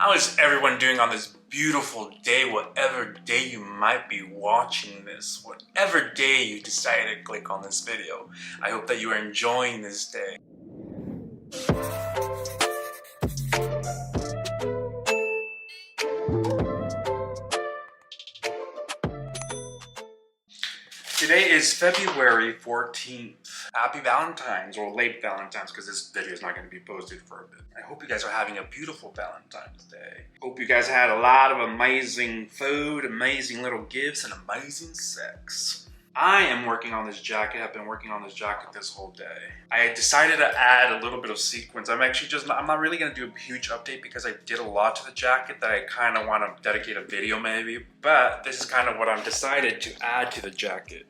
How is everyone doing on this beautiful day, whatever day you might be watching this, whatever day you decided to click on this video? I hope that you are enjoying this day. Today is February 14th. Happy Valentine's, or late Valentine's, because this video is not going to be posted for a bit. I hope you guys are having a beautiful Valentine's Day. Hope you guys had a lot of amazing food, amazing little gifts, and amazing sex. I am working on this jacket. I've been working on this jacket this whole day. I decided to add a little bit of sequins. I'm not really going to do a huge update because I did a lot to the jacket that I kind of want to dedicate a video maybe. But this is kind of what I've decided to add to the jacket.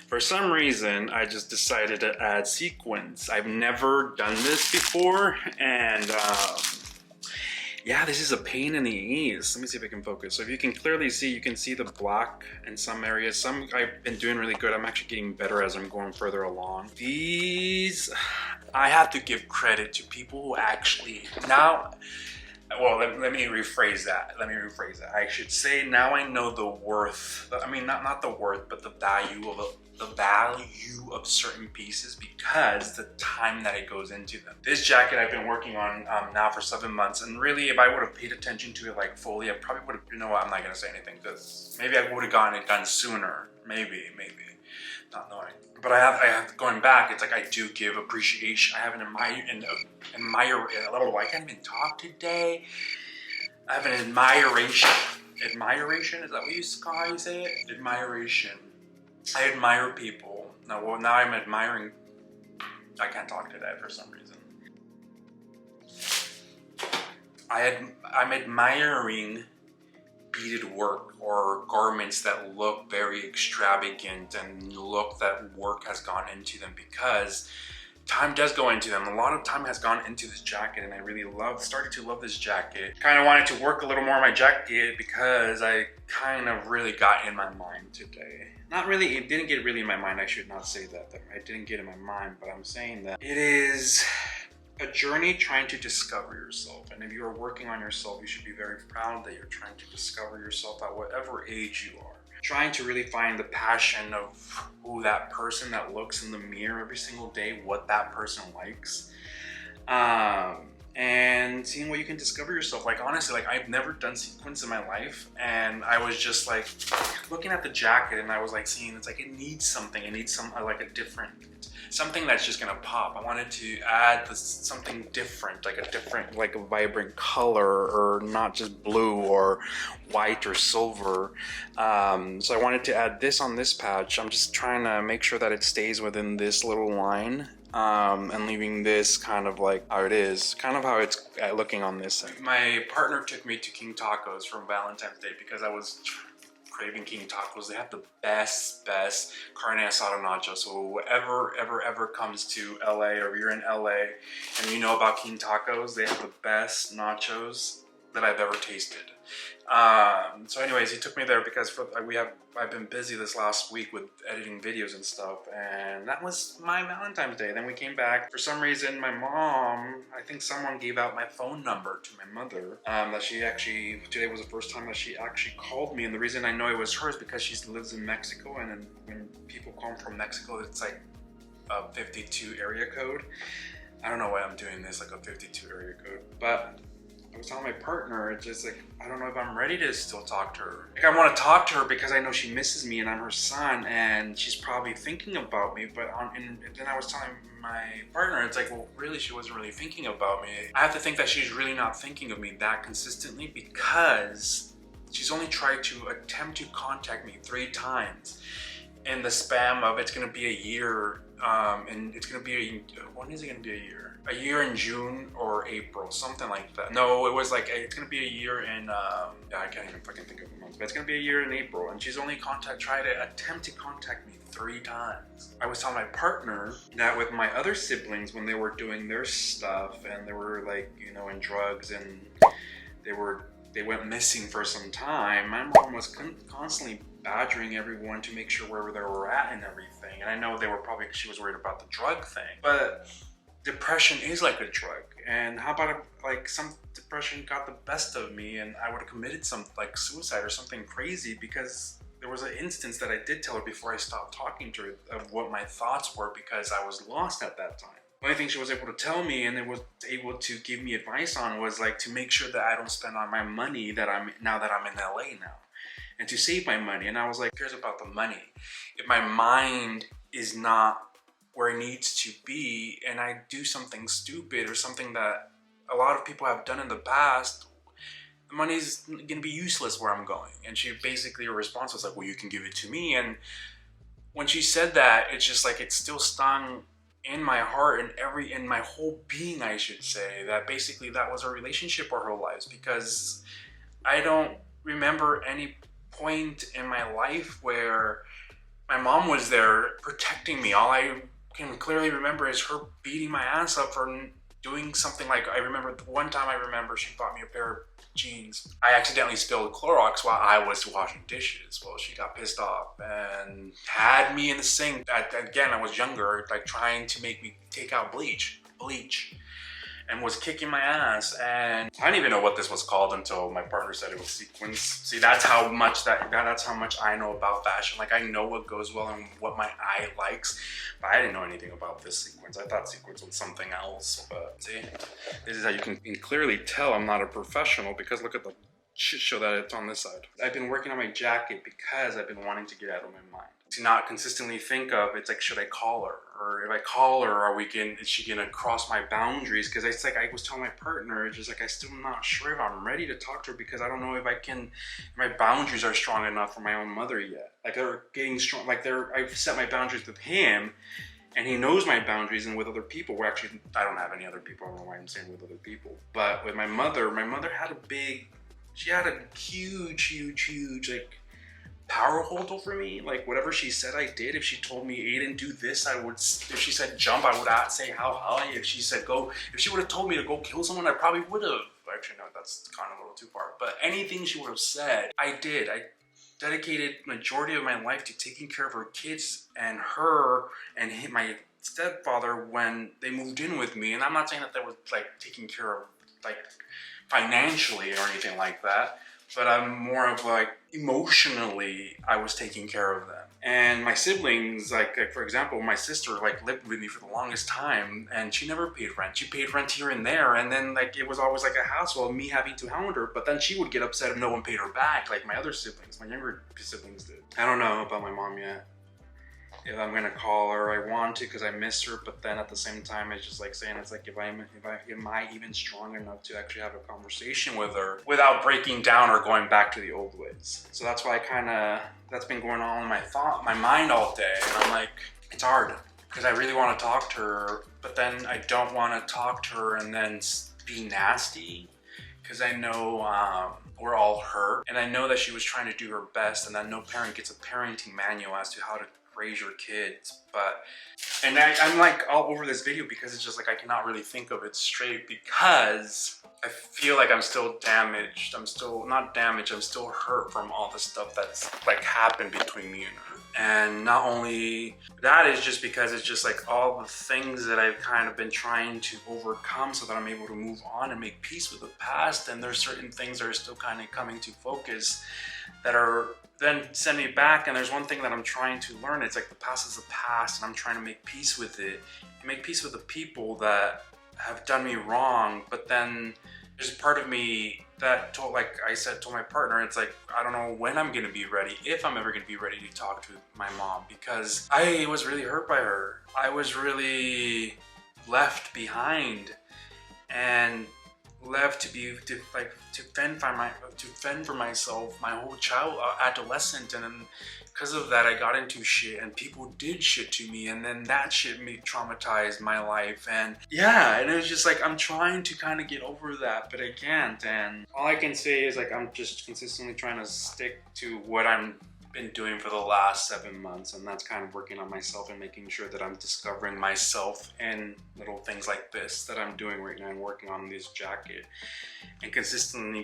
For some reason, I just decided to add sequins. I've never done this before, and yeah, this is a pain in the ears. Let me see if I can focus. So if you can clearly see, you can see the black in some areas. Some I've been doing really good. I'm actually getting better as I'm going further along. These, I have to give credit to people who actually now, well, let me rephrase that. I should say now I know the worth, I mean, not the worth, but the value of certain pieces because the time that it goes into them. This jacket I've been working on now for 7 months, and really if I would have paid attention to it like fully, I probably would have, you know what, I'm not gonna say anything because maybe I would have gotten it done sooner. Maybe, not knowing. But I have going back, it's like I do give appreciation. I have an I can't even talk today. I have an admiration. Admiration, is that what you say it? Admiration. I admire people. Now I'm admiring. I can't talk today for some reason. I'm admiring beaded work or garments that look very extravagant and look that work has gone into them because time does go into them. A lot of time has gone into this jacket, and I really started to love this jacket. Kind of wanted to work a little more on my jacket because I kind of really got in my mind today. Not really, it didn't get really in my mind. I should not say that I didn't get in my mind, but I'm saying that it is a journey trying to discover yourself. And if you are working on yourself, you should be very proud that you're trying to discover yourself at whatever age you are. Trying to really find the passion of who that person that looks in the mirror every single day, what that person likes. And seeing what you can discover yourself. Like honestly, like I've never done sequins in my life, and I was just like looking at the jacket and I was like seeing it's like it needs something. It needs like a different, something that's just gonna pop. I wanted to add something different, like a vibrant color, or not just blue or white or silver. So I wanted to add this on this patch. I'm just trying to make sure that it stays within this little line. And leaving this kind of like how it is, kind of how it's looking on this side. My partner took me to King Tacos for Valentine's Day because I was craving King Tacos. They have the best carne asada nachos. So whoever ever comes to LA, or you're in LA and you know about King Tacos, they have the best nachos that I've ever tasted. So anyways, he took me there because I've been busy this last week with editing videos and stuff, and that was my Valentine's Day. Then we came back. For some reason, my mom, I think someone gave out my phone number to my mother, that she actually, today was the first time that she actually called me, and the reason I know it was hers because she lives in Mexico, and then when people come from Mexico, it's like a 52 area code. I don't know why I'm doing this, like a 52 area code, but I was telling my partner, it's just like, I don't know if I'm ready to still talk to her. Like, I want to talk to her because I know she misses me and I'm her son, and she's probably thinking about me. But and then I was telling my partner, it's like, well, really, she wasn't really thinking about me. I have to think that she's really not thinking of me that consistently because she's only tried to attempt to contact me 3 times in the span of, it's going to be a year, and it's going to be when is it going to be a year? A year in June or April, something like that. No, it was like, it's gonna be a year in, I can't even fucking think of the month, but it's gonna be a year in April, and she's only tried to attempt to contact me 3 times. I was telling my partner that with my other siblings, when they were doing their stuff, and they were like, you know, in drugs, and they went missing for some time, my mom was constantly badgering everyone to make sure where they were at and everything. And I know she was worried about the drug thing, but depression is like a drug. And how about if, like, some depression got the best of me and I would have committed some like suicide or something crazy, because there was an instance that I did tell her before I stopped talking to her of what my thoughts were, because I was lost at that time. The only thing she was able to tell me and it was able to give me advice on was like to make sure that I don't spend on my money that now that I'm in LA now, and to save my money. And I was like, who cares about the money if my mind is not where it needs to be, and I do something stupid or something that a lot of people have done in the past, the money's gonna be useless where I'm going. And she basically, her response was like, well, you can give it to me. And when she said that, it's just like, it still stung in my heart and in my whole being, I should say, that basically that was our relationship our whole lives. Because I don't remember any point in my life where my mom was there protecting me. All I can clearly remember is her beating my ass up for doing something. Like, I remember one time, I remember she bought me a pair of jeans. I accidentally spilled Clorox while I was washing dishes. Well, she got pissed off and had me in the sink. Again, I was younger, like trying to make me take out bleach, and was kicking my ass. And I didn't even know what this was called until my partner said it was sequins. See, that's how much that's how much I know about fashion. Like, I know what goes well and what my eye likes, but I didn't know anything about this sequins. I thought sequins was something else. But see, this is how you can clearly tell I'm not a professional, because look at the shit show that it's on this side. I've been working on my jacket because I've been wanting to get out of my mind. To not consistently think of, it's like, should I call her? Or if I call her, is she gonna cross my boundaries? Because it's like, I was telling my partner, it's just like, I still not sure if I'm ready to talk to her, because I don't know if my boundaries are strong enough for my own mother yet. Like, they're getting strong, like I've set my boundaries with him, and he knows my boundaries. And with other people, I don't have any other people, I don't know why I'm saying with other people. But with my mother had a huge, like, power hold over me. Like, whatever she said, I did. If she told me, Aiden, do this, I would. If she said jump, I would say how high. If she said go, if she would have told me to go kill someone, I probably would have. Actually, no, that's kind of a little too far. But anything she would have said, I did. I dedicated majority of my life to taking care of her kids and her and my stepfather when they moved in with me. And I'm not saying that was like taking care of, like, financially or anything like that, but I'm more of like, emotionally, I was taking care of them. And my siblings, like for example, my sister like lived with me for the longest time, and she never paid rent. She paid rent here and there, and then like it was always like a hassle of me having to hound her. But then she would get upset if no one paid her back, like my other siblings, my younger siblings did. I don't know about my mom yet. If I'm gonna call her, I want to, because I miss her. But then at the same time, it's just like saying, it's like, am I even strong enough to actually have a conversation with her without breaking down or going back to the old ways? So that's why that's been going on in my mind all day. And I'm like, it's hard, because I really want to talk to her, but then I don't want to talk to her and then be nasty, because I know we're all hurt, and I know that she was trying to do her best, and that no parent gets a parenting manual as to how to raise your kids. And I'm like all over this video, because it's just like, I cannot really think of it straight, because I feel like I'm still damaged. I'm still not damaged, I'm still hurt from all the stuff that's like happened between me and her. And not only that, is just because it's just like all the things that I've kind of been trying to overcome so that I'm able to move on and make peace with the past. And there's certain things that are still kind of coming to focus that are then send me back. And there's one thing that I'm trying to learn. It's like, the past is the past, and I'm trying to make peace with it, and make peace with the people that have done me wrong. But then there's a part of me that told my partner, it's like, I don't know when I'm gonna be ready, if I'm ever gonna be ready to talk to my mom, because I was really hurt by her. I was really left behind and left to fend for myself my whole adolescent. And then because of that, I got into shit, and people did shit to me, and then that shit traumatized my life. And yeah, and it was just like, I'm trying to kind of get over that, but I can't. And all I can say is like, I'm just consistently trying to stick to what I'm been doing for the last 7 months, and that's kind of working on myself and making sure that I'm discovering myself in little things like this that I'm doing right now, and working on this jacket, and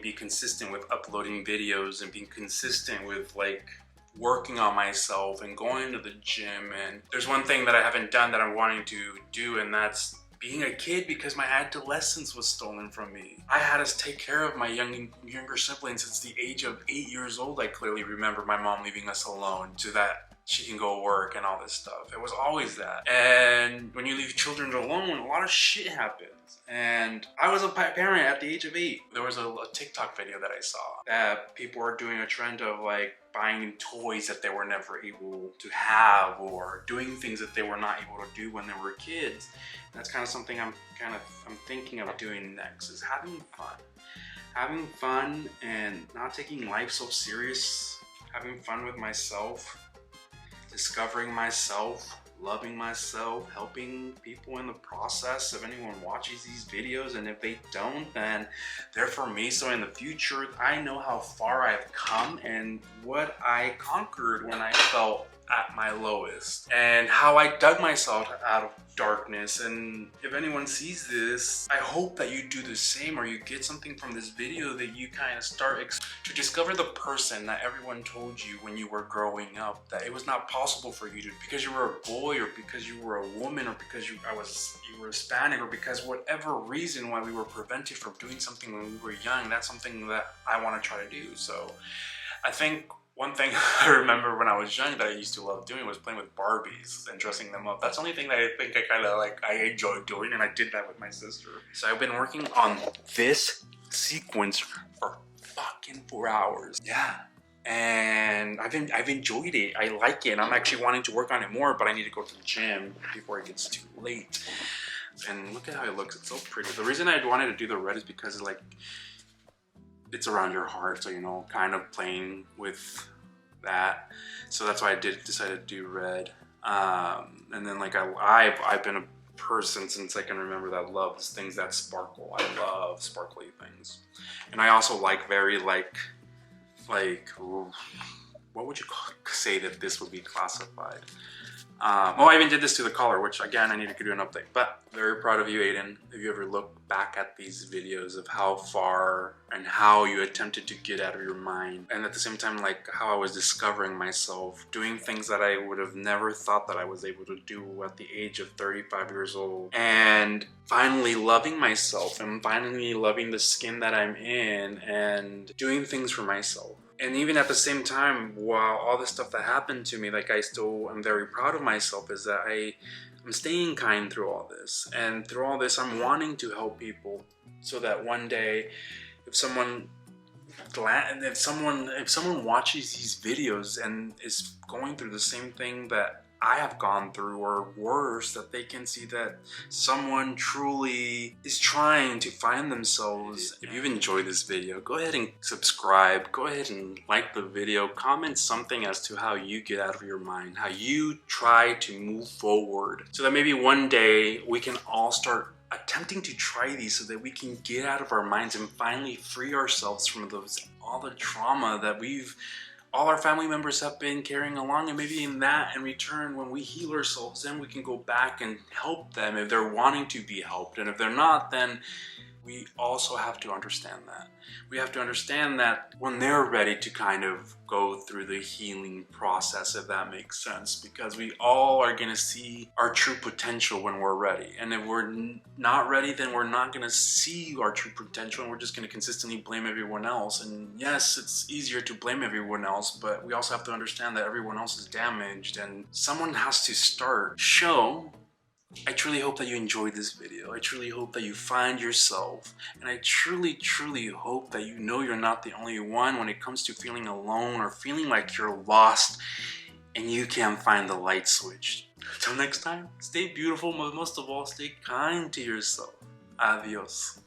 be consistent with uploading videos, and being consistent with like working on myself and going to the gym. And there's one thing that I haven't done that I'm wanting to do, and that's being a kid because my adolescence was stolen from me. I had to take care of my younger siblings since the age of 8 years old. I clearly remember my mom leaving us alone so that she can go work and all this stuff. It was always that. And when you leave children alone, a lot of shit happens. And I was a parent at the age of 8. There was a TikTok video that I saw that people were doing a trend of like buying toys that they were never able to have, or doing things that they were not able to do when they were kids. And that's kind of something I'm thinking of doing next, is having fun and not taking life so serious, having fun with myself, discovering myself, loving myself, helping people in the process. If anyone watches these videos, and if they don't, then they're for me. So in the future, I know how far I've come and what I conquered when I felt at my lowest, and how I dug myself out of darkness. And if anyone sees this, I hope that you do the same, or you get something from this video that you kind of start to discover the person that everyone told you when you were growing up that it was not possible for you to, because you were a boy, or because you were a woman, or because you were Hispanic, or because whatever reason why we were prevented from doing something when we were young. That's something that I want to try to do. So I think one thing I remember when I was young that I used to love doing was playing with Barbies and dressing them up. That's the only thing that I think I enjoyed doing, and I did that with my sister. So I've been working on this sequence for fucking 4 hours. Yeah. And I've enjoyed it. I like it. And I'm actually wanting to work on it more, but I need to go to the gym before it gets too late. And look at how it looks. It's so pretty. The reason I wanted to do the red is because it's around your heart, so kind of playing with that. So that's why I decided to do red. And then I've been a person since I can remember that loves things that sparkle. I love sparkly things, and I also like very what would you say that this would be classified? I even did this to the collar, which again, I need to do an update, but very proud of you, Aiden. If you ever look back at these videos of how far and how you attempted to get out of your mind, and at the same time, how I was discovering myself, doing things that I would have never thought that I was able to do at the age of 35 years old, and finally loving myself, and finally loving the skin that I'm in, and doing things for myself. And even at the same time, while all the stuff that happened to me, I still am very proud of myself, is that I'm staying kind through all this. And through all this, I'm wanting to help people so that one day, if someone watches these videos and is going through the same thing that I have gone through, or worse, that they can see that someone truly is trying to find themselves. If you've enjoyed this video, go ahead and subscribe, go ahead and like the video, comment something as to how you get out of your mind, how you try to move forward, so that maybe one day we can all start attempting to try these, so that we can get out of our minds and finally free ourselves from all the trauma that all our family members have been carrying along. And maybe in return, when we heal ourselves, then we can go back and help them if they're wanting to be helped. And if they're not, then we also have to understand that. We have to understand that when they're ready to kind of go through the healing process, if that makes sense, because we all are going to see our true potential when we're ready. And if we're not ready, then we're not going to see our true potential, and we're just going to consistently blame everyone else. And yes, it's easier to blame everyone else, but we also have to understand that everyone else is damaged, and someone has to start. I truly hope that you enjoyed this video. I truly hope that you find yourself. And I truly, truly hope that you're not the only one when it comes to feeling alone, or feeling like you're lost and you can't find the light switch. Until next time, stay beautiful, but most of all, stay kind to yourself. Adios.